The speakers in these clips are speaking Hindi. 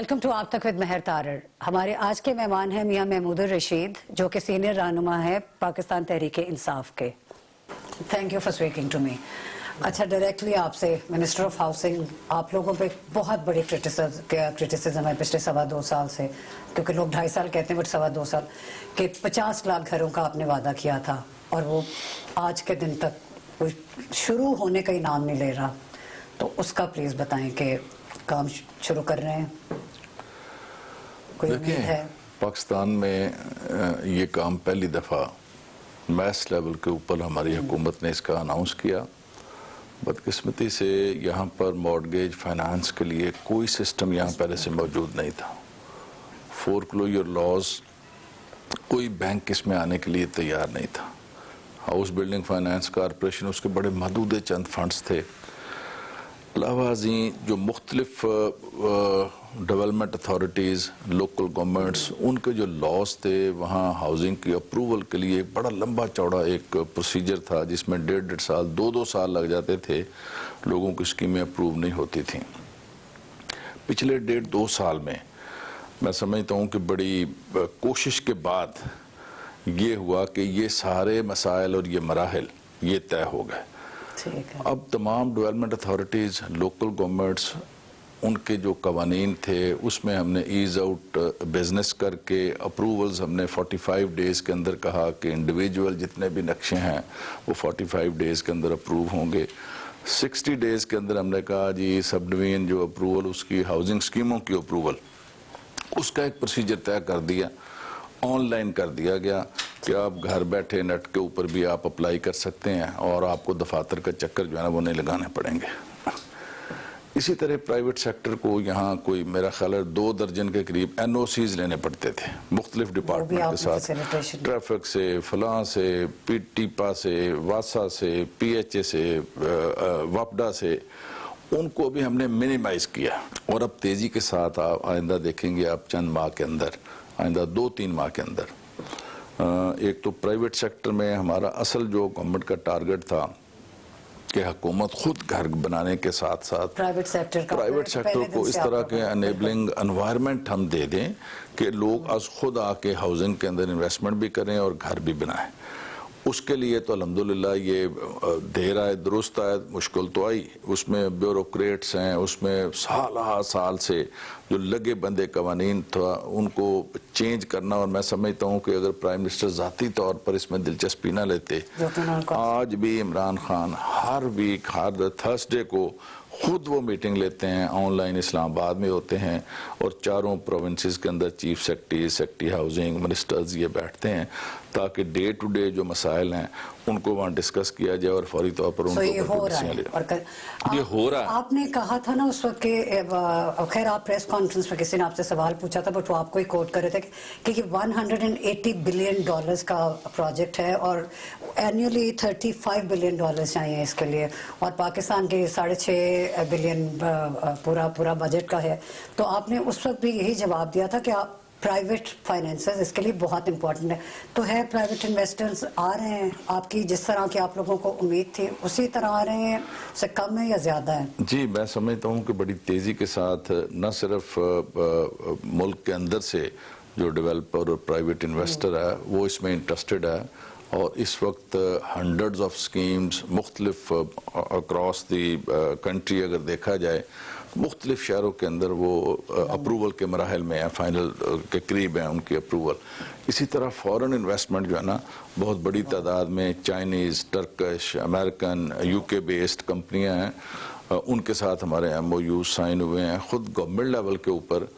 वेलकम टू आप तक विद मेहर तारर। हमारे आज के मेहमान हैं मियां महमूदुर रशीद, जो कि सीनियर रहनुमा है पाकिस्तान तहरीके इंसाफ के। Thank you for speaking to me. अच्छा, डायरेक्टली आपसे, मिनिस्टर ऑफ हाउसिंग, आप लोगों पे बहुत बड़ी क्रिटिसिज्म है पिछले 2.25 साल से, क्योंकि लोग 2.5 साल कहते हैं बट 2.25 साल कि 50 लाख घरों का आपने वादा किया था और वो आज के दिन तक कोई शुरू होने का ही नाम नहीं ले रहा। तो उसका प्लीज़ बताएं कि काम शुरू कर रहे हैं, कोई उम्मीद है? पाकिस्तान में ये काम पहली दफ़ा मैस लेवल के ऊपर हमारी हुकूमत ने इसका अनाउंस किया। बदकिस्मती से यहाँ पर मॉर्गेज फाइनेंस के लिए कोई सिस्टम यहाँ पहले से मौजूद नहीं था। फोरक्लोजर लॉज, कोई बैंक इसमें आने के लिए तैयार नहीं था। हाउस बिल्डिंग फाइनेंस कॉरपोरेशन, उसके बड़े महदूद चंद फंड्स थे। अलावा जो मुख्तलिफ डेवलपमेंट अथॉरिटीज़, लोकल गवर्नमेंट्स, उनके जो लॉज थे, वहाँ हाउसिंग की अप्रूवल के लिए एक बड़ा लंबा चौड़ा एक प्रोसीजर था, जिसमें 1.5 साल 2 साल लग जाते थे, लोगों की स्कीमें अप्रूव नहीं होती थी। पिछले 1.5-2 साल में मैं समझता हूँ कि बड़ी कोशिश के बाद ये हुआ कि ये सारे मसाइल और ये मराहल ये तय हो गए। अब तमाम डेवलपमेंट अथॉरिटीज़, लोकल गवर्नमेंट्स, उनके जो कवानीन थे उसमें हमने ईज आउट बिजनेस करके अप्रूवल्स हमने 45 डेज़ के अंदर कहा कि इंडिविजुअल जितने भी नक्शे हैं वो 45 डेज़ के अंदर अप्रूव होंगे। 60 डेज़ के अंदर हमने कहा जी सब डिवीजन जो अप्रूवल, उसकी हाउसिंग स्कीमों की अप्रूवल, उसका एक प्रोसीजर तय कर दिया, ऑनलाइन कर दिया गया कि आप घर बैठे नेट के ऊपर भी आप अप्लाई कर सकते हैं और आपको दफातर का चक्कर जो है ना वो नहीं लगाने पड़ेंगे। इसी तरह प्राइवेट सेक्टर को यहाँ कोई मेरा ख्याल है 2 दर्जन के करीब NOCs लेने पड़ते थे मुख्तलिफ डिपार्टमेंट के साथ, ट्रैफिक से, फलां से, टीपा से, वासा से, PHA से, वापडा से, उनको भी हमने मिनिमाइज किया। और अब तेज़ी के साथ आप आइंदा देखेंगे, आप चंद माह के अंदर, आइंदा 2-3 माह के अंदर, एक तो प्राइवेट सेक्टर में हमारा असल जो गवर्नमेंट का टारगेट था कि हुकूमत खुद घर बनाने के साथ साथ प्राइवेट सेक्टर को इस तरह के अनेबलिंग एनवायरनमेंट हम दे दें कि लोग आज खुद आके हाउसिंग के अंदर इन्वेस्टमेंट भी करें और घर भी बनाएं। उसके लिए तो अल्हम्दुलिल्लाह ये देर आए दुरुस्त आए, मुश्किल तो आई। उसमें ब्यूरोक्रेट्स हैं, उसमें साल से जो लगे बंदे कवानीन था उनको चेंज करना। और मैं समझता हूँ कि अगर प्राइम मिनिस्टर ज़ाती तौर पर इसमें दिलचस्पी ना लेते, आज भी इमरान खान हर वीक, हर थर्सडे को खुद वो मीटिंग लेते हैं, ऑनलाइन इस्लामाबाद में होते हैं और चारों प्रोविंसेस के अंदर चीफ सेक्रेटरी हाउसिंग मिनिस्टर्स ये बैठते हैं ताकि डे टू डे जो मसाइल हैं उनको वहाँ डिस्कस किया जाए और फौरी तौर पर उनको ये हो रहा है। आपने कहा था ना उस वक्त के, खैर आप प्रेस कॉन्फ्रेंस में किसी ने आपसे सवाल पूछा था बट वो आपको ही कोट कर रहे थे कि $180 बिलियन का प्रोजेक्ट है और एनुअली $35 बिलियन चाहिए इसके लिए, और पाकिस्तान के 6.5 बिलियन पूरा बजट का है। तो आपने उस वक्त भी यही जवाब दिया था कि आप प्राइवेट फाइनेंसेस इसके लिए बहुत इंपॉर्टेंट है। तो है, प्राइवेट इन्वेस्टर्स आ रहे हैं आपकी जिस तरह की आप लोगों को उम्मीद थी उसी तरह आ रहे हैं, उससे कम है या ज़्यादा है? जी, मैं समझता हूँ कि बड़ी तेज़ी के साथ न सिर्फ मुल्क के अंदर से जो डेवलपर और प्राइवेट इन्वेस्टर है वो इसमें इंटरेस्टेड है और इस वक्त हंड्रेड्स ऑफ स्कीम्स मुख्तलिफ अक्रॉस दी कंट्री अगर देखा जाए मुख्तलिफ शहरों के अंदर वो अप्रूवल के मराहल में है, फाइनल के करीब है उनकी अप्रूवल। इसी तरह फॉरेन इन्वेस्टमेंट जो है ना बहुत बड़ी तादाद में Chinese, Turkish, American, UK based कंपनियां हैं, उनके साथ हमारे MOU साइन हुए हैं। ख़ुद गवर्नमेंट लेवल के ऊपर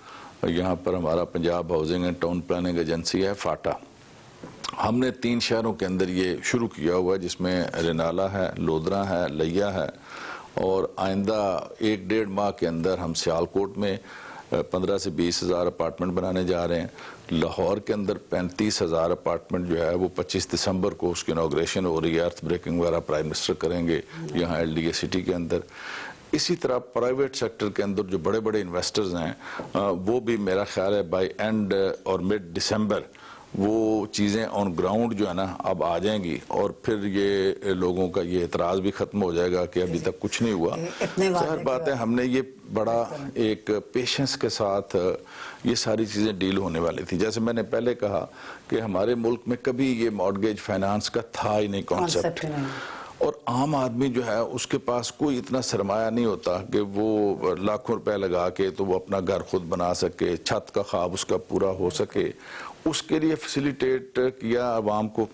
यहाँ पर हमारा Punjab housing and town planning agency है, फाटा, हमने 3 शहरों के अंदर ये शुरू किया हुआ है जिसमें रेनाला है, लोधरा है, लिया है और आइंदा 1-1.5 माह के अंदर हम सियालकोट में 15 से 20 हज़ार अपार्टमेंट बनाने जा रहे हैं। लाहौर के अंदर 35 हज़ार अपार्टमेंट जो है वो 25 दिसंबर को उसकी इनॉग्रेशन हो रही है, अर्थ ब्रेकिंग वगैरह प्राइम मिनिस्टर करेंगे यहाँ LDA सिटी के अंदर। इसी तरह प्राइवेट सेक्टर के अंदर जो बड़े बड़े इन्वेस्टर्स हैं वो भी मेरा ख्याल है बाय एंड और मिड दिसंबर वो चीज़ें ऑन ग्राउंड जो है ना अब आ जाएंगी और फिर ये लोगों का ये एतराज़ भी ख़त्म हो जाएगा कि अभी तक कुछ नहीं हुआ। ज़ाहिर बात है हमने ये बड़ा एक पेशेंस के साथ ये सारी चीज़ें डील होने वाली थी। जैसे मैंने पहले कहा कि हमारे मुल्क में कभी ये मॉर्गेज फाइनेंस का था ही नहीं कॉन्सेप्ट, और आम आदमी जो है उसके पास कोई इतना सरमाया नहीं होता कि वो लाखों रुपए लगा के तो वो अपना घर खुद बना सके, छत का ख्वाब उसका पूरा हो सके। उसके लिए फैसिलिटेट किया आवाम को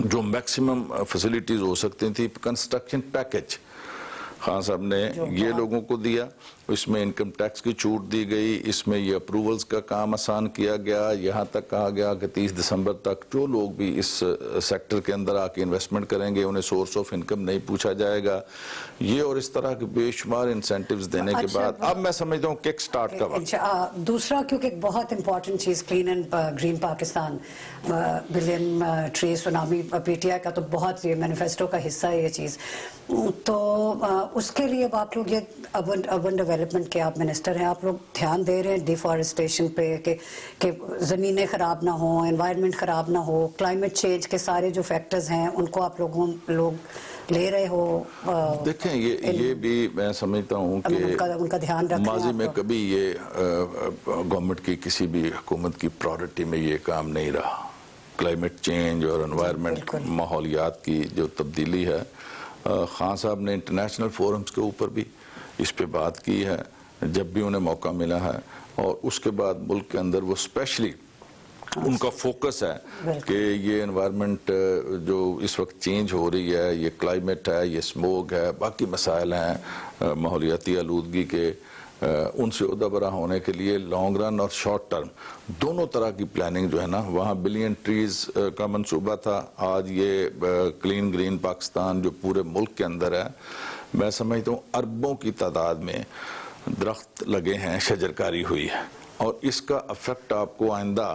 जो मैक्सिमम फैसिलिटीज़ हो सकती थी। कंस्ट्रक्शन पैकेज खान साहब ने ये लोगों को दिया, इसमें इनकम टैक्स की छूट दी गई, इसमें ये अप्रूवल्स का काम आसान किया गया। यहाँ तक कहा गया कि 30 दिसंबर तक जो लोग भी इस सेक्टर के अंदर आके इन्वेस्टमेंट करेंगे उन्हें सोर्स ऑफ इनकम नहीं पूछा जाएगा। ये और इस तरह के बेशुमार इंसेंटिव्स देने के बाद अब मैं समझता हूँ किक स्टार्ट का वक्त। दूसरा क्योंकि एक बहुत important cheese clean and green Pakistan billion tree tsunami PTI का तो बहुत ये मैनिफेस्टो का हिस्सा है ये चीज़। तो उसके लिए अब आप लोग ये अर्बन डेवलपमेंट के आप मिनिस्टर हैं, आप लोग ध्यान दे रहे हैं डिफॉरेस्टेशन पे कि ज़मीनें ख़राब ना हो, एनवायरनमेंट ख़राब ना हो, क्लाइमेट चेंज के सारे जो फैक्टर्स हैं उनको आप लोग ले रहे हो? देखें ये भी मैं समझता हूँ कि उनका ध्यान रखना। माजी में कभी ये गवर्नमेंट की किसी भी हुकूमत की प्रायोरिटी में ये काम नहीं रहा। क्लाइमेट चेंज और एनवायरनमेंट माहौलियात की जो तब्दीली है, खान साहब ने इंटरनेशनल फोरम्स के ऊपर भी इस पे बात की है जब भी उन्हें मौका मिला है, और उसके बाद मुल्क के अंदर वो स्पेशली उनका फोकस है कि ये एनवायरनमेंट जो इस वक्त चेंज हो रही है, ये क्लाइमेट है, ये स्मोक है, बाकी मसाइल हैं माहौलियाती आलूदगी के, उनसे उदबरा होने के लिए लॉन्ग रन और शॉर्ट टर्म दोनों तरह की प्लानिंग जो है ना, वहाँ बिलियन ट्रीज का मंसूबा था। आज ये क्लीन ग्रीन पाकिस्तान जो पूरे मुल्क के अंदर है, मैं समझता हूँ अरबों की तादाद में दरख्त लगे हैं, शजरकारी हुई है, और इसका इफेक्ट आपको आइंदा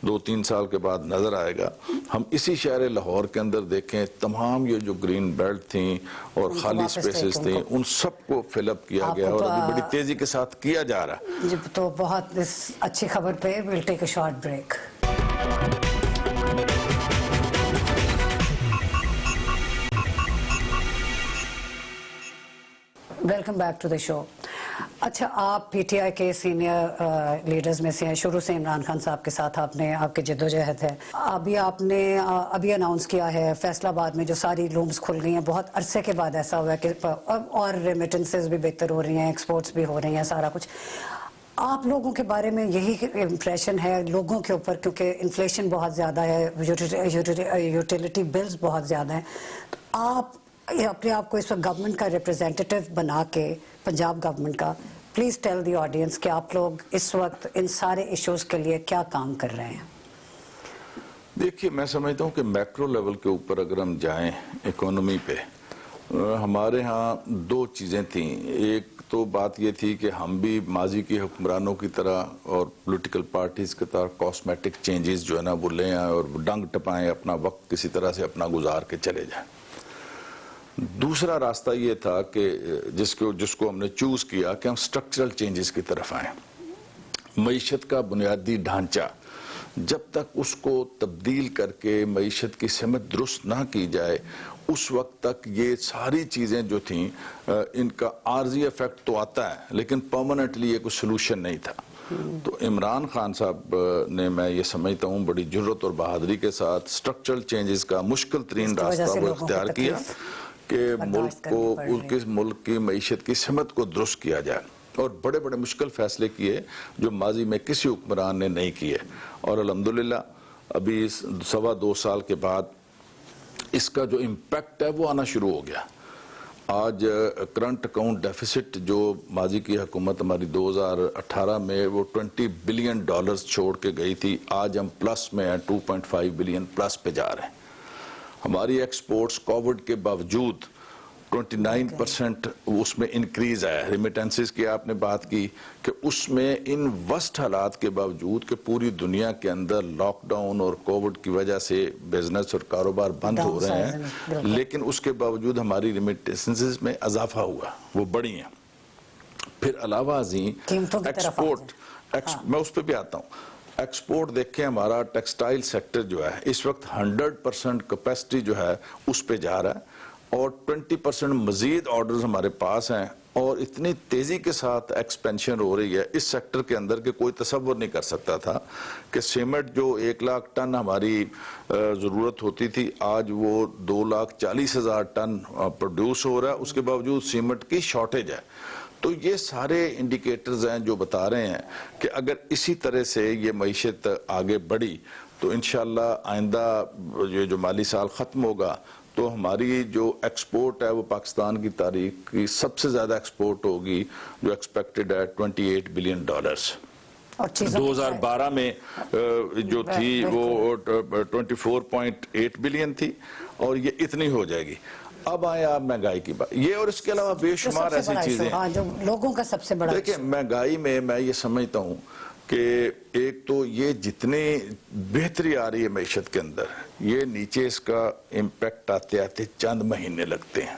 2-3 साल के बाद नजर आएगा। हम इसी शहर लाहौर के अंदर देखें, तमाम ये जो ग्रीन बेल्ट थी और खाली स्पेसेस थी उन सबको फिलअप किया गया और अभी बड़ी तेजी के साथ किया जा रहा है। तो बहुत इस अच्छी खबर पे will take a short break. Welcome back to the show. अच्छा, आप पीटीआई के सीनियर लीडर्स में से हैं, शुरू से इमरान खान साहब के साथ आपके जद्दोजहद है। अभी आपने अभी अनाउंस किया है फैसलाबाद में जो सारी लूम्स खुल गई हैं, बहुत अरसे के बाद ऐसा हुआ है कि और रेमिटेंसेस भी बेहतर हो रही हैं, एक्सपोर्ट्स भी हो रही हैं, सारा कुछ। आप लोगों के बारे में यही इम्प्रेशन है लोगों के ऊपर, क्योंकि इन्फ्लेशन बहुत ज़्यादा है, यूटिलिटी बिल्स बहुत ज़्यादा हैं, तो आप अपने आप को इस वक्त गवर्नमेंट का रिप्रेजेंटेटिव बना के, पंजाब गवर्नमेंट का, प्लीज़ टेल द ऑडियंस कि आप लोग इस वक्त इन सारे इश्यूज़ के लिए क्या काम कर रहे हैं? देखिए, मैं समझता हूँ कि मैक्रो लेवल के ऊपर अगर हम जाएं इकोनॉमी पे, हमारे यहाँ 2 चीज़ें थीं। एक तो बात ये थी कि हम भी माजी के हुक्मरानों की तरह और पॉलिटिकल पार्टीज़ की तरह कॉस्मेटिक चेंजेस जो है ना वो ले आएँ और डंग टपाएँ, अपना वक्त किसी तरह से अपना गुजार के चले जाएँ। दूसरा रास्ता ये था कि जिसको हमने चूज किया कि हम स्ट्रक्चरल चेंजेस की तरफ आए। मईशत का बुनियादी ढांचा जब तक उसको तब्दील करके मईशत की समत दुरुस्त ना की जाए, उस वक्त तक ये सारी चीज़ें जो थीं इनका आर्जी इफेक्ट तो आता है, लेकिन परमानेंटली ये कोई सोल्यूशन नहीं था। तो इमरान खान साहब ने, मैं ये समझता हूँ, बड़ी जुर्रत और बहादुरी के साथ स्ट्रक्चरल चेंजेस का मुश्किल तरीन रास्ता वो इख्तियार किया कि मुल्क की मईशत की समत को दुरुस्त किया जाए, और बड़े बड़े मुश्किल फैसले किए जो माजी में किसी हुक्मरान ने नहीं किए। और अल्हम्दुलिल्लाह अभी 2.25 साल के बाद इसका जो इम्पैक्ट है वो आना शुरू हो गया। आज करंट अकाउंट डेफिसिट जो माजी की हुकूमत हमारी 2018 में वो $20 बिलियन छोड़ के गई थी, आज हम प्लस में हैं, 2.5 बिलियन प्लस पे जा रहे हैं। हमारी एक्सपोर्ट्स कोविड के बावजूद 29% उसमें इंक्रीज आया। रिमिटेंसेस की आपने बात की कि उसमें इन वर्स्ट हालात के बावजूद कि पूरी दुनिया के अंदर लॉकडाउन और कोविड की वजह से बिजनेस और कारोबार बंद हो रहे हैं, लेकिन उसके बावजूद हमारी रिमिटेंसेस में इजाफा हुआ, वो बढ़ी हैं। फिर अलावा एक्सपोर्ट, मैं उस पर भी आता हूँ। एक्सपोर्ट देखें, हमारा टेक्सटाइल सेक्टर जो है इस वक्त 100% कैपेसिटी जो है उस पे जा रहा है और 20% मजीद ऑर्डर्स हमारे पास हैं और इतनी तेज़ी के साथ एक्सपेंशन हो रही है इस सेक्टर के अंदर कि कोई तसव्वुर नहीं कर सकता था कि सीमेंट जो 1 लाख टन हमारी ज़रूरत होती थी, आज वो 2,40,000 टन प्रोड्यूस हो रहा है, उसके बावजूद सीमेंट की शॉर्टेज है। तो ये सारे इंडिकेटर्स हैं जो बता रहे हैं कि अगर इसी तरह से ये मईशत आगे बढ़ी तो इंशाअल्लाह आइंदा ये जो माली साल ख़त्म होगा तो हमारी जो एक्सपोर्ट है वो पाकिस्तान की तारीख की सबसे ज़्यादा एक्सपोर्ट होगी, जो एक्सपेक्टेड है $28 बिलियन। और 2012 में जो थी वो 24.8 बिलियन थी और ये इतनी हो जाएगी। अब आए आप महंगाई की बात, ये और इसके अलावा बेशुमार ऐसी चीजें जो लोगों का सबसे बड़ा देखिए महंगाई में मैं ये समझता हूँ कि एक तो ये जितनी बेहतरी आ रही है मैशत के अंदर, ये नीचे इसका इम्पैक्ट आते आते चंद महीने लगते हैं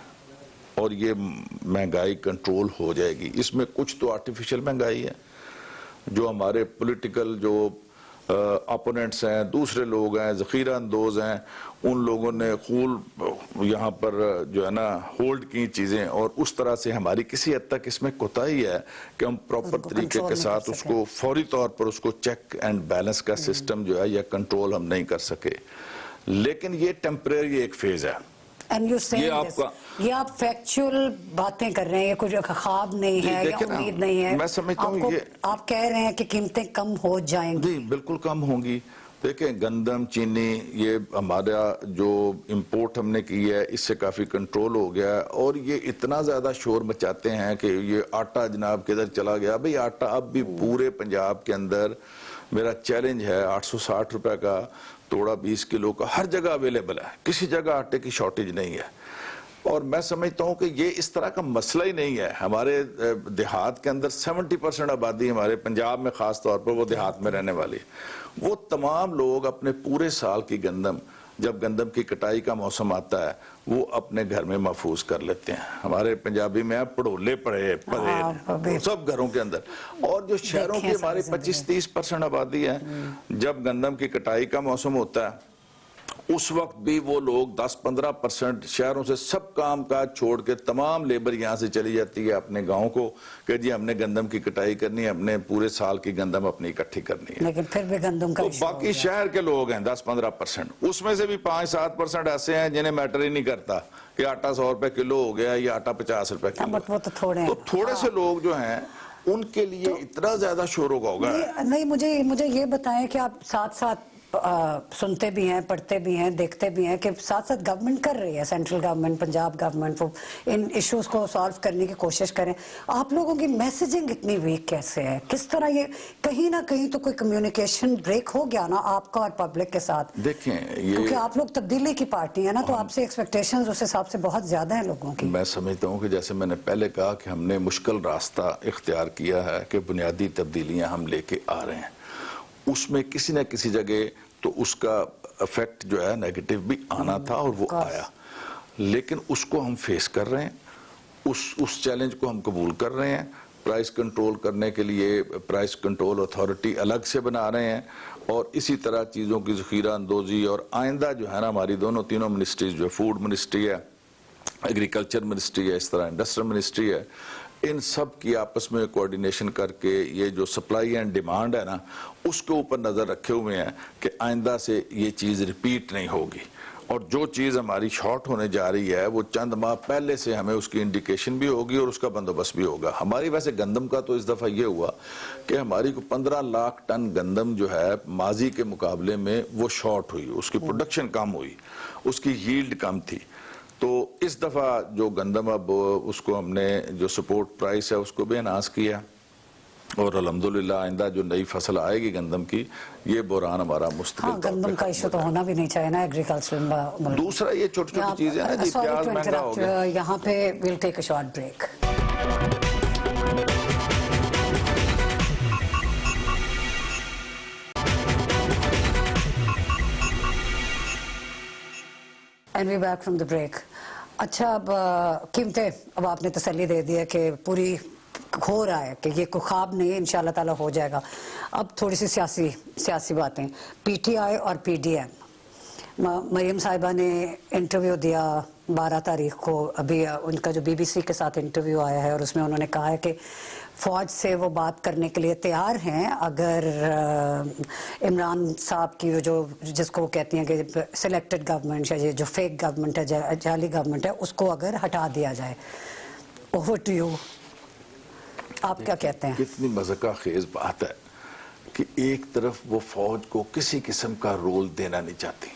और ये महंगाई कंट्रोल हो जाएगी। इसमें कुछ तो आर्टिफिशियल महंगाई है, जो हमारे पॉलिटिकल जो अपोनेंट्स हैं, दूसरे लोग हैं, ज़ख़ीरा अंदोज़ हैं, उन लोगों ने खूल यहाँ पर जो है ना होल्ड की चीज़ें और उस तरह से हमारी किसी हद तक इसमें कोताही है कि हम प्रॉपर तरीके के साथ उसको फौरी तौर पर उसको चेक एंड बैलेंस का सिस्टम जो है या कंट्रोल हम नहीं कर सके। लेकिन ये टेम्परेरी एक फेज़ है। And you say ये आप फैक्चुअल बातें कर रहे हैं, ये कुछ ख्वाब नहीं है या उम्मीद नहीं है। मैं समझता हूँ ये आप कह रहे हैं कि कीमतें कम हो जाएंगी। जी बिल्कुल कम होंगी। देखें गंदम, चीनी, ये हमारा जो इंपोर्ट हमने की है इससे काफ़ी कंट्रोल हो गया है और ये इतना ज़्यादा शोर मचाते हैं कि ये आटा जनाब किधर चला गया। भाई आटा अब भी पूरे पंजाब के अंदर मेरा चैलेंज है 860 रुपए का तोड़ा 20 किलो का हर जगह अवेलेबल है, किसी जगह आटे की शॉर्टेज नहीं है। और मैं समझता हूँ कि ये इस तरह का मसला ही नहीं है। हमारे देहात के अंदर 70% आबादी हमारे पंजाब में ख़ास तौर पर वो देहात में रहने वाली, वो तमाम लोग अपने पूरे साल की गंदम, जब गंदम की कटाई का मौसम आता है, वो अपने घर में महफूज कर लेते हैं। हमारे पंजाबी में पड़ोले पड़े पड़े सब घरों के अंदर। और जो शहरों की हमारी 25-30% आबादी है, जब गंदम की कटाई का मौसम होता है उस वक्त भी वो लोग 10-15% शहरों से सब काम काज छोड़ के तमाम लेबर यहाँ से चली जाती है अपने गाँव को कि जी हमने गंदम की कटाई करनी है, हमने पूरे साल की गंदम अपनी इकट्ठी करनी है। लेकिन फिर भी गंदम का तो बाकी शहर के लोग हैं 10-15%, उसमें से भी 5-7% ऐसे हैं जिन्हें मैटर ही नहीं करता कि आटा 100 रुपए किलो हो गया या आटा 50 रुपए किलो। वो तो थोड़े से लोग जो हैं उनके लिए इतना ज्यादा शोर होगा। नहीं, मुझे ये बताएं कि आप साथ साथ सुनते भी हैं, पढ़ते भी हैं, देखते भी हैं कि साथ साथ गवर्नमेंट कर रही है, सेंट्रल गवर्नमेंट, पंजाब गवर्नमेंट, वो इन इश्यूज को सॉल्व करने की कोशिश करें। आप लोगों की मैसेजिंग इतनी वीक कैसे है? किस तरह ये कहीं ना कहीं तो कोई कम्युनिकेशन ब्रेक हो गया ना आपका और पब्लिक के साथ? देखें ये क्योंकि आप लोग तब्दीली की पार्टी है ना, तो आपसे एक्सपेक्टेशंस उस हिसाब से बहुत ज्यादा है लोगों की। मैं समझता हूँ कि जैसे मैंने पहले कहा कि हमने मुश्किल रास्ता इख्तियार किया है कि बुनियादी तब्दीलियाँ हम लेके आ रहे हैं, उसमें किसी न किसी जगह तो उसका इफेक्ट जो है नेगेटिव भी आना था और वो आया, लेकिन उसको हम फेस कर रहे हैं, उस चैलेंज को हम कबूल कर रहे हैं। प्राइस कंट्रोल करने के लिए प्राइस कंट्रोल अथॉरिटी अलग से बना रहे हैं और इसी तरह चीज़ों की ज़ख़ीरा अंदोज़ी और आइंदा जो है ना हमारी तीनों मिनिस्ट्रीज जो फूड मिनिस्ट्री है, एग्रीकल्चर मिनिस्ट्री है, इस तरह इंडस्ट्रियल मिनिस्ट्री है, इन सब की आपस में कोऑर्डिनेशन करके ये जो सप्लाई एंड डिमांड है ना उसके ऊपर नज़र रखे हुए हैं कि आइंदा से ये चीज़ रिपीट नहीं होगी और जो चीज़ हमारी शॉर्ट होने जा रही है वो चंद माह पहले से हमें उसकी इंडिकेशन भी होगी और उसका बंदोबस्त भी होगा। हमारी वैसे गंदम का तो इस दफ़ा ये हुआ कि हमारी को 15 लाख टन गंदम जो है माजी के मुकाबले में वो शॉर्ट हुई, उसकी प्रोडक्शन कम हुई, उसकी यील्ड कम थी। तो इस दफ़ा जो गंदम अब उसको हमने जो सपोर्ट प्राइस है उसको भी एनहांस किया और अल्हम्दुलिल्लाह आइंदा जो नई फसल आएगी गंदम की, ये बुरान हमारा मुस्तकिल गंदम का इशू तो होना भी नहीं चाहिए ना एग्रीकल्चर में। दूसरा ये छोटी छोटी चीजें हैं जी, प्याज महंगा हो गया। यहाँ पे will take a short break. And we back from the break. अच्छा, अब कीमतें, अब आपने तसल्ली दे दी है कि पूरी हो रहा है कि ये कोई ख्वाब नहीं है, इंशाल्लाह ताला हो जाएगा। अब थोड़ी सी सियासी बातें। पीटीआई और पीडीएम, मरियम साहिबा ने इंटरव्यू दिया 12 तारीख को, अभी उनका जो बीबीसी के साथ इंटरव्यू आया है और उसमें उन्होंने कहा है कि फ़ौज से वो बात करने के लिए तैयार हैं अगर इमरान साहब की जो जिसको वो कहती हैं कि सिलेक्टेड गवर्नमेंट है, ये जो फेक गवर्नमेंट है, जाली गवर्नमेंट है, उसको अगर हटा दिया जाए। ओवर टू यू, आप क्या कहते हैं? कितनी मज़ाक़ खेज़ बात है कि एक तरफ वो फौज को किसी किस्म का रोल देना नहीं चाहती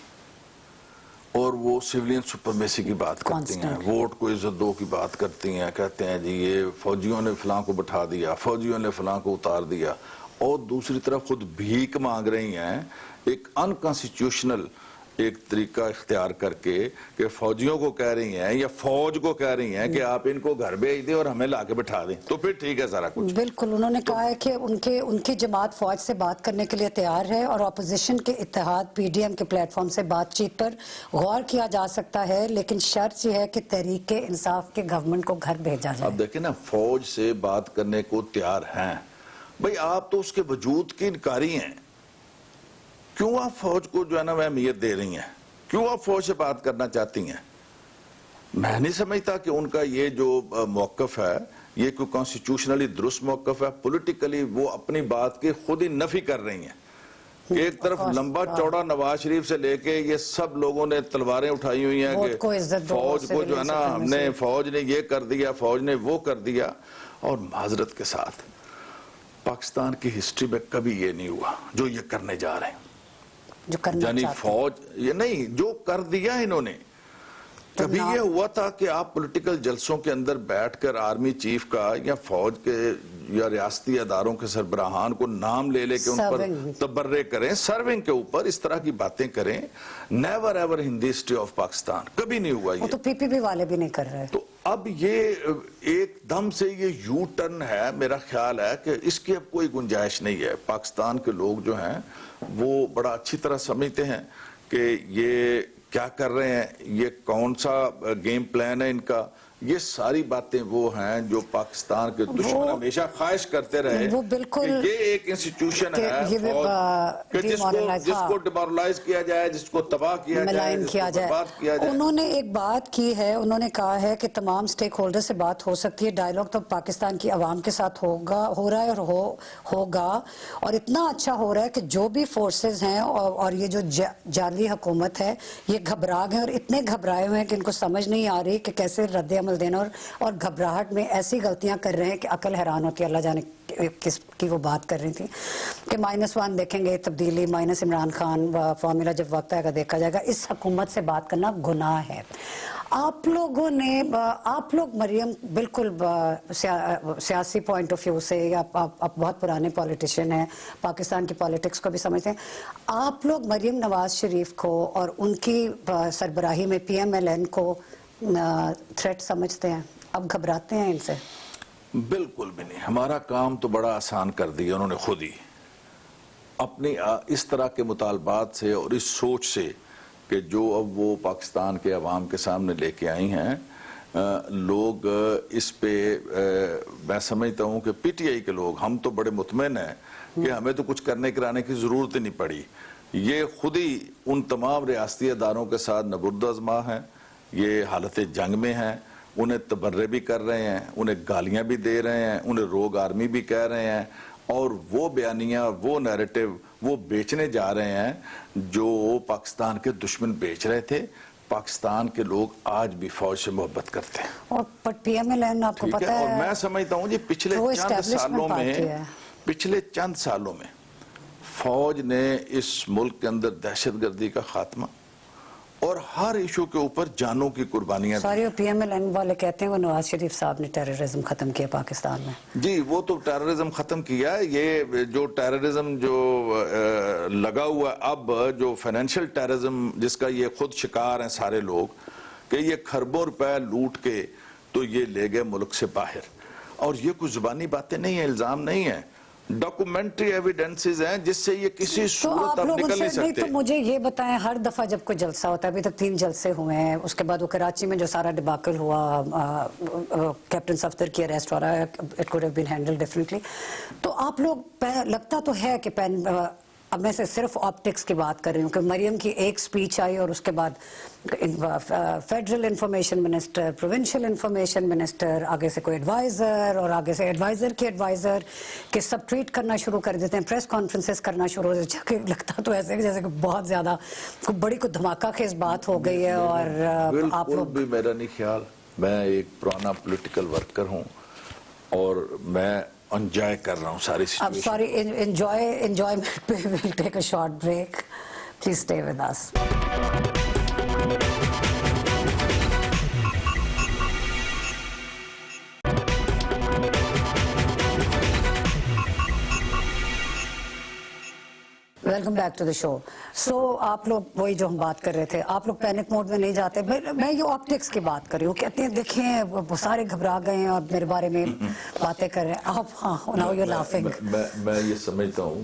और वो सिविलियन सुपरमेसी की बात करती हैं, वोट को इज्जत दो की बात करती हैं, कहते हैं जी ये फौजियों ने फलां को बैठा दिया, फौजियों ने फलां को उतार दिया, और दूसरी तरफ खुद भीख मांग रही हैं एक अनकॉन्स्टिट्यूशनल एक तरीका इख्तियार करके कि फौजियों को कह रही हैं या फौज को कह रही हैं कि आप इनको घर भेज दें और हमें लाके बिठा दें, तो फिर ठीक है सारा कुछ। बिल्कुल, उन्होंने कहा है कि उनकी जमात फौज से बात करने के लिए तैयार है और अपोजिशन के इत्तेहाद पीडीएम के प्लेटफॉर्म से बातचीत पर गौर किया जा सकता है, लेकिन शर्त यह है कि तहरीक इंसाफ के गवर्नमेंट को घर भेजा जाए। अब देखें ना, फौज से बात करने को तैयार हैं भाई, आप तो उसके वजूद की इनकारी हैं, क्यों आप फौज को जो है ना वह अहमियत दे रही हैं, क्यों आप फौज से बात करना चाहती हैं? मैं नहीं समझता कि उनका ये जो मौकफ है ये कोई कॉन्स्टिट्यूशनली दुरुस्त मौकफ है। पॉलिटिकली वो अपनी बात की खुद ही नफी कर रही हैं कि एक तरफ लंबा चौड़ा नवाज शरीफ से लेके ये सब लोगों ने तलवारें उठाई हुई हैं कि फौज को जो है ना हमने, फौज ने ये कर दिया, फौज ने वो कर दिया, और माजरत के साथ पाकिस्तान की हिस्ट्री में कभी ये नहीं हुआ जो ये करने जा रहे हैं, यानी फौज ये नहीं जो कर दिया इन्होंने। कभी ये हुआ था कि आप पॉलिटिकल जलसों के अंदर बैठकर आर्मी चीफ का या फौज के या रियासती अदारों के सरबराहान को नाम ले लेके उन पर तबर्रे करें, सर्विंग के ऊपर इस तरह की बातें करें? Never ever in the history of Pakistan कभी नहीं हुआ ये। तो पीपीपी वाले भी नहीं कर रहे। तो अब ये एकदम से ये यू टर्न है, मेरा ख्याल है कि इसकी अब कोई गुंजाइश नहीं है। पाकिस्तान के लोग जो हैं वो बड़ा अच्छी तरह समझते हैं कि ये क्या कर रहे हैं, ये कौन सा गेम प्लान है इनका। ये सारी बातें वो हैं जो पाकिस्तान के दुश्मन हमेशा ख्वाहिश करते रहे। वो बिल्कुल ये एक इंस्टीट्यूशन है कि जिसको डिमोरलाइज किया जाए, जिसको तबाह किया जाए। उन्होंने एक बात की है, उन्होंने कहा है कि तमाम स्टेक होल्डर से बात हो सकती है, डायलॉग तो पाकिस्तान की आवाम के साथ हो रहा है और होगा, और इतना अच्छा हो रहा है कि जो भी फोर्सेस हैं और ये जो जाली हुकूमत है ये घबरा गए और इतने घबराए हुए हैं कि इनको समझ नहीं आ रही कि कैसे रद्द देना, और घबराहट में ऐसी गलतियां कर रहे हैं कि अकल हैरान होती है। अल्लाह जाने किस की वो बात कर रही थी कि -1 देखेंगे तब्दीली, माइनस इमरान खान फॉर्मूला जब वक्त आएगा देखा जाएगा। इस हुकूमत से बात करना गुनाह है। आप लोग मरियम बिल्कुल सियासी पॉइंट ऑफ व्यू से, आप बहुत पुराने पॉलिटिशियन हैं, पाकिस्तान की पॉलिटिक्स को भी समझते हैं, आप लोग मरियम नवाज शरीफ को और उनकी सरबराही में PMLN को थ्रेट समझते हैं? अब घबराते हैं इनसे? बिल्कुल भी नहीं। हमारा काम तो बड़ा आसान कर दिया उन्होंने खुद ही, अपनी इस तरह के मुतालबात से और इस सोच से कि जो अब वो पाकिस्तान के अवाम के सामने लेके आई हैं। लोग इस पे मैं समझता हूँ कि PTI के लोग, हम तो बड़े मुतमईन हैं कि हमें तो कुछ करने कराने की ज़रूरत ही नहीं पड़ी। ये खुद ही उन तमाम रियासती अदारों के साथ नबुर्द आज़मा हैं, ये हालत जंग में हैं, उन्हें तबर्रे भी कर रहे हैं, उन्हें गालियां भी दे रहे हैं, उन्हें रोग आर्मी भी कह रहे हैं, और वो बयानियां, वो नैरेटिव वो बेचने जा रहे हैं जो पाकिस्तान के दुश्मन बेच रहे थे। पाकिस्तान के लोग आज भी फौज से मोहब्बत करते हैं। और PMLN आपको पता है, और मैं समझता हूँ जी पिछले चंद सालों में फौज ने इस मुल्क के अंदर दहशतगर्दी का खात्मा और हर इशू के ऊपर जानों की कुर्बानियां। सारी PMLN वाले कहते हैं वो नवाज शरीफ साहब ने टेररिज्म खत्म किया पाकिस्तान में। जी, वो तो टेररिज्म खत्म किया है। ये जो टेररिज्म जो लगा हुआ अब, जो फाइनेंशियल टेररिज्म जिसका ये खुद शिकार हैं सारे लोग, कि ये खरबों रुपए लूट के तो ये ले गए मुल्क से बाहर। और ये कुछ जुबानी बातें नहीं है, इल्जाम नहीं है। डॉक्यूमेंट्री एविडेंसेस हैं जिससे ये किसी तो सूरत आप लोग निकल नहीं उनसे नहीं, सकते। तो मुझे ये बताएं, हर दफा जब कोई जलसा होता है, अभी तक 3 जलसे हुए हैं, उसके बाद वो कराची में जो सारा डिबाकल हुआ, कैप्टन सफ्दर की अरेस्ट हो रहा है, it could have been handled differently, तो आप लोग लगता तो है कि अब मैं से सिर्फ ऑप्टिक्स की बात कर रही हूँ कि मरियम की एक स्पीच आई और उसके बाद federal information minister, provincial information minister, आगे से कोई एडवाइज़र और आगे से एडवाइज़र के एडवाइज़र के सब ट्वीट करना शुरू कर देते हैं, प्रेस कॉन्फ्रेंसेस करना शुरू हो जाते हैं। लगता तो ऐसे जैसे कि बहुत ज़्यादा कोई धमाका खेज बात हो गई है। और आप लोग भी, मेरा नहीं ख्याल, मैं एक पुराना पॉलिटिकल वर्कर हूँ और मैं एंजॉय कर रहा हूँ सारी सिचुएशन। सॉरी, enjoyment पे we'll take a short break. Please stay with us. Welcome back to the show. So आप लोग, वही जो हम बात कर रहे थे, आप लोग पैनिक मोड में नहीं जाते। मैं ये ऑप्टिक्स की बात कर रही हूँ, कहते हैं देखें वो सारे घबरा गए हैं और मेरे बारे में बातें कर रहे हैं आप। हाँ, नाउ यू आर लाफिंग। मैं ये समझता हूँ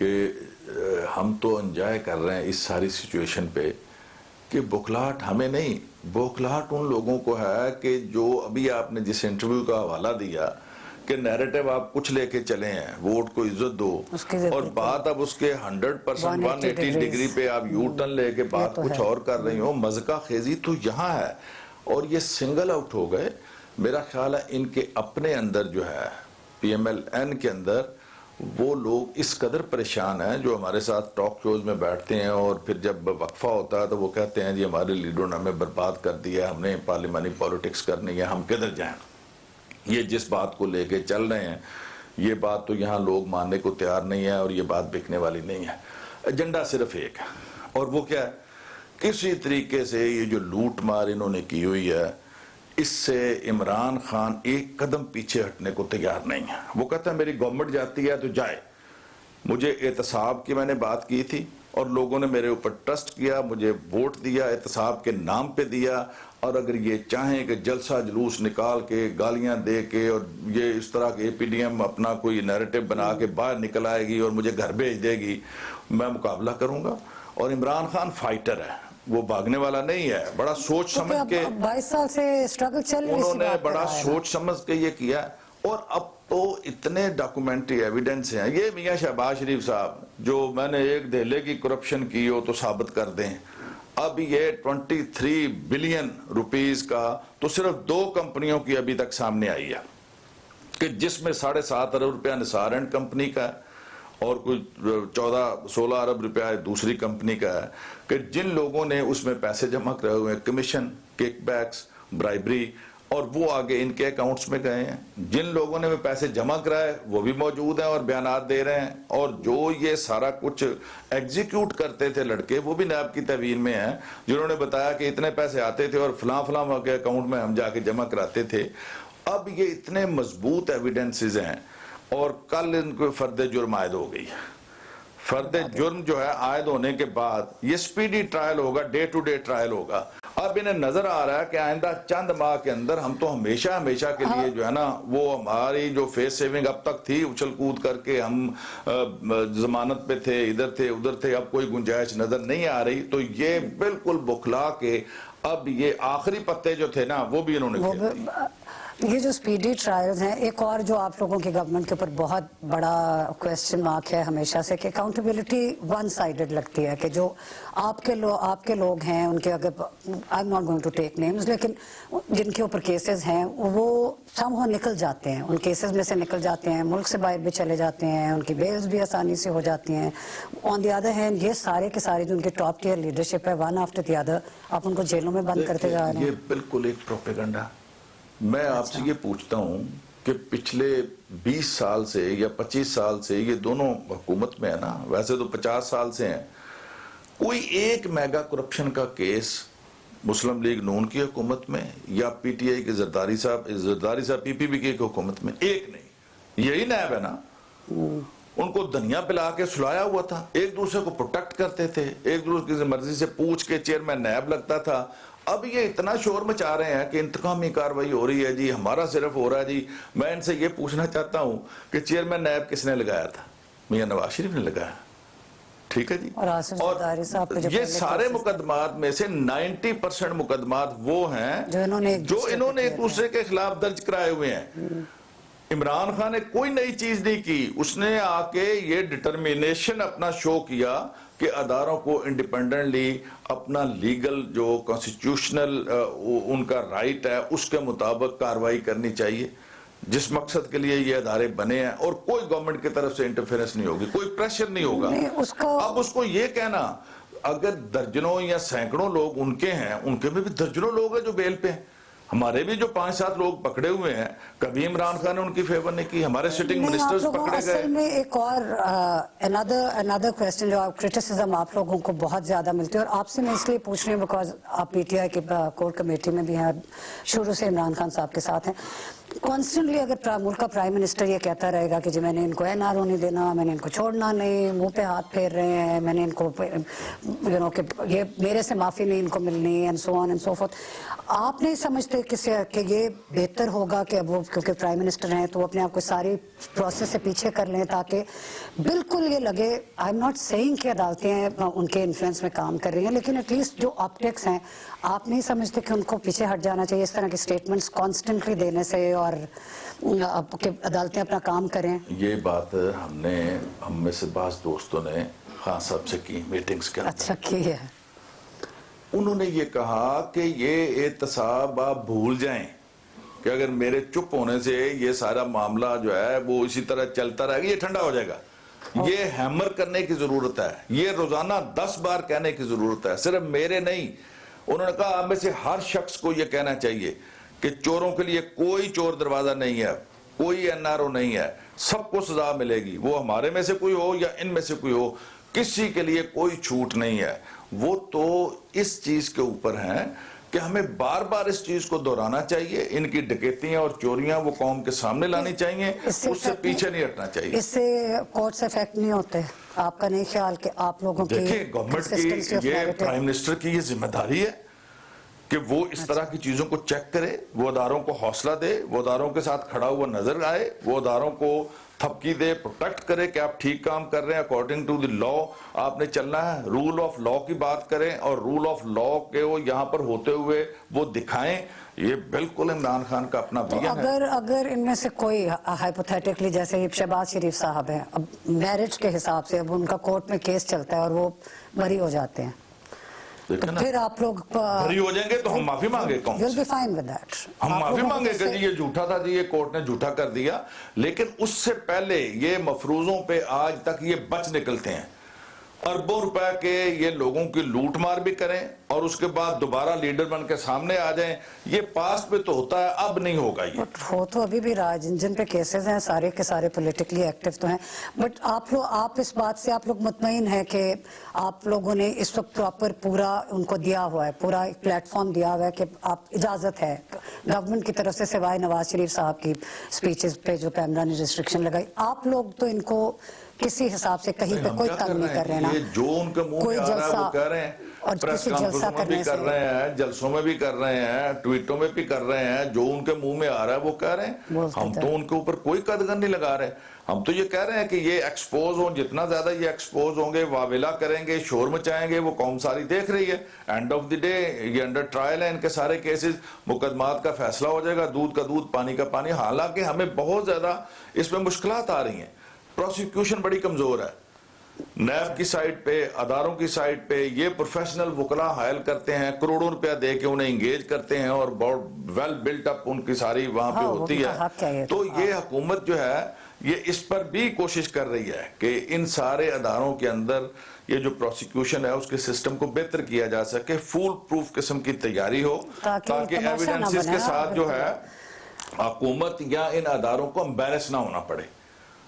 कि हम तो एंजॉय कर रहे हैं इस सारी सिचुएशन पे कि बुखलाहट हमें नहीं, बुखलाहट उन लोगों को है कि जो अभी आपने जिस इंटरव्यू का हवाला दिया कि नैरेटिव आप कुछ लेके चले हैं, वोट को इज्जत दो, और बात अब उसके 100% 180 डिग्री पे आप यू टर्न लेके बात तो कुछ और कर रही हो। मज़का खेजी तो यहाँ है और ये सिंगल आउट हो गए। मेरा ख्याल है इनके अपने अंदर जो है PMLN के अंदर वो लोग इस कदर परेशान हैं जो हमारे साथ टॉक शोज में बैठते हैं और फिर जब वक्फा होता है तो वो कहते हैं जी हमारे लीडरों ने हमें बर्बाद कर दिया, हमने पार्लियामानी पॉलिटिक्स करनी है, हम किधर जाएं। ये जिस बात को लेके चल रहे हैं, ये बात तो यहाँ लोग मानने को तैयार नहीं है और ये बात बिकने वाली नहीं है। एजेंडा सिर्फ एक है और वो क्या है, किसी तरीके से ये जो लूट मार इन्होंने की हुई है, इससे इमरान खान एक कदम पीछे हटने को तैयार नहीं है। वो कहता है मेरी गवर्नमेंट जाती है तो जाए। मुझे एहतसाब की मैंने बात की थी और लोगों ने मेरे ऊपर ट्रस्ट किया, मुझे वोट दिया, एहतसाब के नाम पे दिया, और अगर ये चाहें कि जलसा जुलूस निकाल के, गालियां दे के और ये इस तरह के APDM अपना कोई नैरेटिव बना के बाहर निकल आएगी और मुझे घर भेज देगी, मैं मुकाबला करूंगा। और इमरान खान फाइटर है, वो भागने वाला नहीं है। बड़ा सोच समझ के 22 साल से स्ट्रगल चल रही है, उन्होंने बड़ा सोच समझ के ये किया। और अब तो इतने डॉक्यूमेंट्री एविडेंस हैं। ये मियां शहबाज शरीफ साहब जो मैंने एक दहले की करप्शन की हो तो साबित कर दें। अब ये 23 बिलियन रुपीस का तो सिर्फ 2 कंपनियों की अभी तक सामने आई है कि जिसमें 7.5 अरब रुपया निसार एंड कंपनी का है और कुछ 14-16 अरब रुपया दूसरी कंपनी का है, कि जिन लोगों ने उसमें पैसे जमा कराए हुए हैं, कमीशन, किकबैक्स, ब्राइबरी, और वो आगे इनके अकाउंट्स में गए हैं। जिन लोगों ने पैसे जमा कराए वो भी मौजूद हैं और बयानात दे रहे हैं, और जो ये सारा कुछ एग्जीक्यूट करते थे लड़के वो भी नायब की तहवील में हैं, जिन्होंने बताया कि इतने पैसे आते थे और फलां फलां के अकाउंट में हम जाके जमा कराते थे। अब ये इतने मजबूत एविडेंसेस हैं और कल इनको फर्द जुर्म आयद हो गई। फर्द जुर्म जो है आयद होने के बाद ये स्पीडी ट्रायल होगा, डे टू डे ट्रायल होगा। अब इन्हें नजर आ रहा है कि आइंदा चंद माह के अंदर हम तो हमेशा के लिए जो है ना, वो हमारी जो फेस सेविंग अब तक थी, उछल कूद करके हम जमानत पे थे, इधर थे उधर थे, अब कोई गुंजाइश नजर नहीं आ रही। तो ये बिल्कुल बुखला के अब ये आखिरी पत्ते जो थे ना वो भी इन्होंने ये जो स्पीडी ट्रायल्स हैं, एक और जो आप लोगों की गवर्नमेंट के ऊपर बहुत बड़ा क्वेश्चन मार्क है हमेशा से कि अकाउंटेबिलिटी वन साइडेड लगती है, कि जो आपके लोग हैं उनके, अगर I am not going to take names, लेकिन जिनके ऊपर केसेस हैं वो समहाउ निकल जाते हैं, उन केसेस में से निकल जाते हैं, मुल्क से बाहर भी चले जाते हैं, उनकी बेल्स भी आसानी से हो जाती हैं। ऑन द अदर हैंड ये सारे के सारे जो उनके टॉप टियर लीडरशिप है, वन आफ्टर द अदर आप उनको जेलों में बंद करते जा रहे हैं। ये बिल्कुल एक प्रोपेगेंडा। मैं आपसे ये पूछता हूं कि पिछले 20 साल से या 25 साल से ये दोनों हुकूमत में है ना, वैसे तो 50 साल से हैं, कोई एक मेगा करप्शन का केस मुस्लिम लीग नून की हुकूमत में या PTI के जरदारी साहब PPP की हुकूमत में एक नहीं। यही नायब है ना, उनको धनिया पिला के सुलाया हुआ था, एक दूसरे को प्रोटेक्ट करते थे, एक दूसरे की मर्जी से पूछ के चेयरमैन नैब लगता था। अब ये इतना शोर मचा रहे हैं कि इंतकामी कार्रवाई हो रही है जी, हमारा सिर्फ हो रहा है जी। मैं इनसे ये पूछना चाहता हूं कि चेयरमैन नैब किसने लगाया था? मियां नवाज शरीफ ने लगाया, ठीक है जी। और ये सारे मुकदमात में से 90% मुकदमात वो हैं जो इन्होंने एक दूसरे के खिलाफ दर्ज कराए हुए हैं। इमरान खान ने कोई नई चीज नहीं की, उसने आके ये डिटर्मिनेशन अपना शो किया कि अदारों को इंडिपेंडेंटली अपना लीगल जो कॉन्स्टिट्यूशनल उनका राइट है उसके मुताबिक कार्रवाई करनी चाहिए, जिस मकसद के लिए ये अदारे बने हैं, और कोई गवर्नमेंट की तरफ से इंटरफेरेंस नहीं होगी, कोई प्रेशर नहीं होगा। अब उसको ये कहना, अगर दर्जनों या सैकड़ों लोग उनके हैं, उनके में भी दर्जनों लोग हैं जो बेल पे हैं। हमारे भी जो 5-7 लोग पकड़े हुए हैं, कभी इमरान खान ने उनकी फेवर नहीं की, हमारे सिटिंग मिनिस्टर्स पकड़े गए। असल में एक और अनदर क्वेश्चन जो क्रिटिसिज्म आप लोगों को बहुत ज्यादा मिलती है, और आपसे मैं इसलिए पूछ रही हूँ बिकॉज आप पीटीआई की कोर कमेटी में भी हैं, शुरू से इमरान खान साहब के साथ हैं। कॉन्स्टेंटली अगर मुल्क का प्राइम मिनिस्टर ये कहता रहेगा कि जी मैंने इनको एनआरओ नहीं देना, मैंने इनको छोड़ना नहीं, मुंह पे हाथ फेर रहे हैं, मैंने इनको कि ये मेरे से माफी नहीं इनको मिलनी, and so on and so fourth, आप नहीं समझते कि ये बेहतर होगा कि अब वो क्योंकि प्राइम मिनिस्टर हैं तो वो अपने आप को सारी प्रोसेस से पीछे कर लें, ताकि बिल्कुल ये लगे, आई एम नॉट सेइंग कि अदालतें उनके इन्फ्लुएंस में काम कर रही हैं, लेकिन एटलीस्ट जो ऑप्टिक्स हैं, आप नहीं समझते कि उनको पीछे हट जाना चाहिए इस तरह के स्टेटमेंट्स कॉन्स्टेंटली देने से, और अदालतें अपना काम करें? ये बात हम में से बाज़ दोस्तों ने खान साहब से की मीटिंग्स के अंदर। अच्छा की है। उन्होंने ये कहा कि ये एहतसाब आप भूल जाएं कि अगर मेरे चुप होने से ये सारा मामला जो है वो इसी तरह चलता रहेगा, ये ठंडा हो जाएगा। ये हैमर करने की जरूरत है, ये रोजाना 10 बार कहने की जरूरत है, सिर्फ मेरे नहीं। उन्होंने कहा आप में से हर शख्स को यह कहना चाहिए कि चोरों के लिए कोई चोर दरवाजा नहीं है, कोई एनआरओ नहीं है, सबको सजा मिलेगी, वो हमारे में से कोई हो या इनमें से कोई हो, किसी के लिए कोई छूट नहीं है। वो तो इस चीज के ऊपर है कि हमें बार बार इस चीज को दोहराना चाहिए, इनकी डकैतियां और चोरियां वो कौम के सामने लानी चाहिए, उससे पीछे नहीं हटना चाहिए। इससे कोर्ट्स इफेक्ट नहीं होते? आपका नहीं ख्याल कि आप लोगों की, देखिए गवर्नमेंट की, ये प्राइम मिनिस्टर की ये जिम्मेदारी है कि वो इस तरह की चीजों को चेक करे, वो अदारों को हौसला दे, वो अदारों के साथ खड़ा हुआ नजर आए, वो अदारों को थपकी दे, प्रोटेक्ट करे कि आप ठीक काम कर रहे हैं, अकॉर्डिंग टू द लॉ आपने चलना है, रूल ऑफ लॉ की बात करें, और रूल ऑफ लॉ के वो यहाँ पर होते हुए वो दिखाएं। ये बिल्कुल इमरान खान का अपना विजन है। अगर इनमें से कोई हाइपोथेटिकली, जैसे शहबाज शरीफ साहब हैं, अब मैरिज के हिसाब से अब उनका कोर्ट में केस चलता है और वो बरी हो जाते हैं, तो फिर आप लोग बरी हो जाएंगे तो हम माफी मांगे कौन? You'll be fine with that. हम माफी मांगे कि जी ये झूठा था, जी ये कोर्ट ने झूठा कर दिया, लेकिन उससे पहले ये मफरूजों पे आज तक ये बच निकलते हैं, अरबों रुपए के ये लोगों की लूट मार भी करें और उसके बाद दोबारा लीडर बन के सामने आ जाएं। ये पास्ट में तो होता है, अब नहीं होगा ये। हो तो अभी भी रहा, जिन पे केसेस हैं सारे के सारे पॉलिटिकली एक्टिव तो हैं, बट आप इस बात से आप लोग मुतमईन हैं कि आप लोगों ने इस वक्त प्रॉपर पूरा उनको दिया हुआ है, पूरा एक प्लेटफॉर्म दिया हुआ है कि आप इजाजत है गवर्नमेंट की तरफ से, सिवाय नवाज शरीफ साहब की स्पीचेस पे जो कैमरा ने रिस्ट्रिक्शन लगाई, आप लोग तो इनको किसी हिसाब से कहीं पे कोई तंग नहीं कर रहे ना? जो उनके मुंह में आ रहा है वो कह रहे हैं, और प्रेस कॉन्फ्रेंस में भी कर रहे हैं, जलसों में भी कर रहे हैं, ट्वीटों में भी कर रहे हैं, जो उनके मुंह में आ रहा है वो कह रहे हैं। हम तो उनके ऊपर कोई कदगन नहीं लगा रहे, हम तो ये कह रहे हैं कि ये एक्सपोज हो, जितना ज्यादा ये एक्सपोज होंगे, वावेला करेंगे, शोर मचाएंगे, वो कौम सारी देख रही है। एंड ऑफ द डे ये अंडर ट्रायल है, इनके सारे केसेस, मुकदमात का फैसला हो जाएगा, दूध का दूध पानी का पानी। हालांकि हमें बहुत ज्यादा इसमें मुश्किलात आ रही हैं, प्रोसिक्यूशन बड़ी कमजोर है, नैब की साइड पे, अदारों की साइड पे ये प्रोफेशनल वकला हायल करते हैं, करोड़ों रुपया दे के उन्हें इंगेज करते हैं और बहुत वेल बिल्ट अप उनकी सारी वहां पे होती है। तो ये हुकूमत जो है ये इस पर भी कोशिश कर रही है कि इन सारे अदारों के अंदर ये जो प्रोसिक्यूशन है उसके सिस्टम को बेहतर किया जा सके, फुल प्रूफ किस्म की तैयारी हो, ताकि एविडेंसेस के साथ जो है हुकूमत या इन अदारों को एम्बैरेस ना होना पड़े।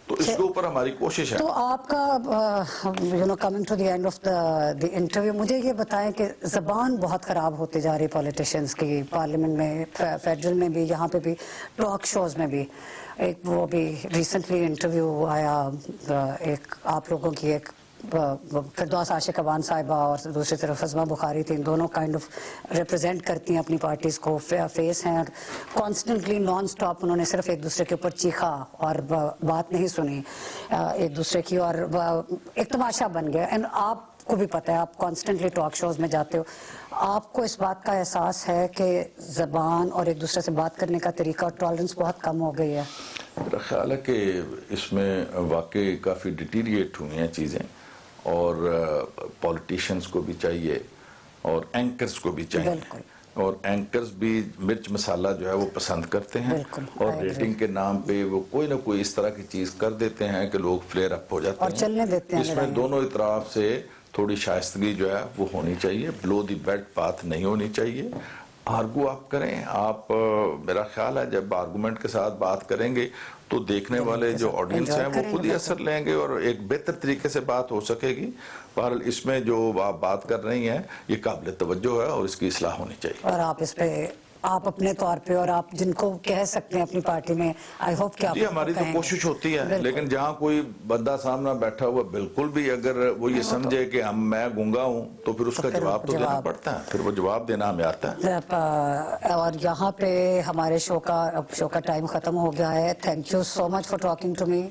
तो इसके ऊपर हमारी कोशिश है। तो आपका coming to the end of the interview, मुझे ये बताएं कि जबान बहुत खराब होती जा रही है पॉलिटिशियंस की, पार्लियामेंट में, फेडरल में भी, यहाँ पे भी, टॉक शोज में भी। एक वो भी रिसेंटली इंटरव्यू आया एक आप लोगों की, एक फिरदौस आशिक अवान साहिबा और दूसरी तरफ हज़मा बुखारी थी, दोनों काइंड ऑफ रिप्रेजेंट करती हैं अपनी पार्टीज़ को, फेस हैं, और कॉन्स्टेंटली नॉन स्टॉप उन्होंने सिर्फ एक दूसरे के ऊपर चीखा और बात नहीं सुनी एक दूसरे की, और एक तमाशा बन गया। एंड आपको भी पता है, आप कॉन्स्टेंटली टॉक शोज में जाते हो, आपको इस बात का एहसास है कि ज़बान और एक दूसरे से बात करने का तरीका और टॉलरेंस बहुत कम हो गई है? मेरा ख्याल है कि इसमें वाकई काफ़ी डिटीरिएट हुई हैं चीज़ें, और पॉलिटिशियंस को भी चाहिए और एंकर्स को भी चाहिए, और एंकर्स भी मिर्च मसाला जो है वो पसंद करते हैं, और रेटिंग के नाम पे वो कोई ना कोई इस तरह की चीज़ कर देते हैं कि लोग फ्लेयर अप हो जाते और हैं, चलने देते हैं। इसमें दोनों तरफ से थोड़ी शाइस्तगी जो है वो होनी चाहिए, ब्लो द बेड पाथ नहीं होनी चाहिए। आर्गू आप करें, आप मेरा ख्याल है जब आर्गूमेंट के साथ बात करेंगे तो देखने वाले जो ऑडियंस हैं वो खुद ही असर लेंगे और एक बेहतर तरीके से बात हो सकेगी। बहरहाल इसमें जो आप बात कर रही हैं ये काबिल तवज्जो है और इसकी इस्लाह होनी चाहिए। और आप इस पे, आप अपने तौर पे और आप जिनको कह सकते हैं अपनी पार्टी में, आई होप कि आप हमारी तो कोशिश होती है, लेकिन जहाँ कोई बंदा सामने बैठा हुआ बिल्कुल भी अगर वो ये समझे कि मैं गूंगा हूँ तो फिर उसका जवाब तो देना पड़ता है, फिर वो जवाब देना हमें आता है। और यहाँ पे हमारे शो का टाइम खत्म हो गया है। Thank you so much for talking to me.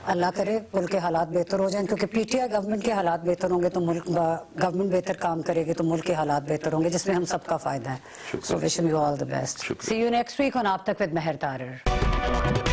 अल्लाह करे मुल्क के हालात बेहतर हो जाएं, क्योंकि पीटीआई गवर्नमेंट के हालात बेहतर होंगे तो मुल्क, गवर्नमेंट बेहतर काम करेगी तो मुल्क के हालात बेहतर होंगे, जिसमें हम सबका फायदा है। So wishing you all the best. See you next week on आप तक विद मेहर तारिर।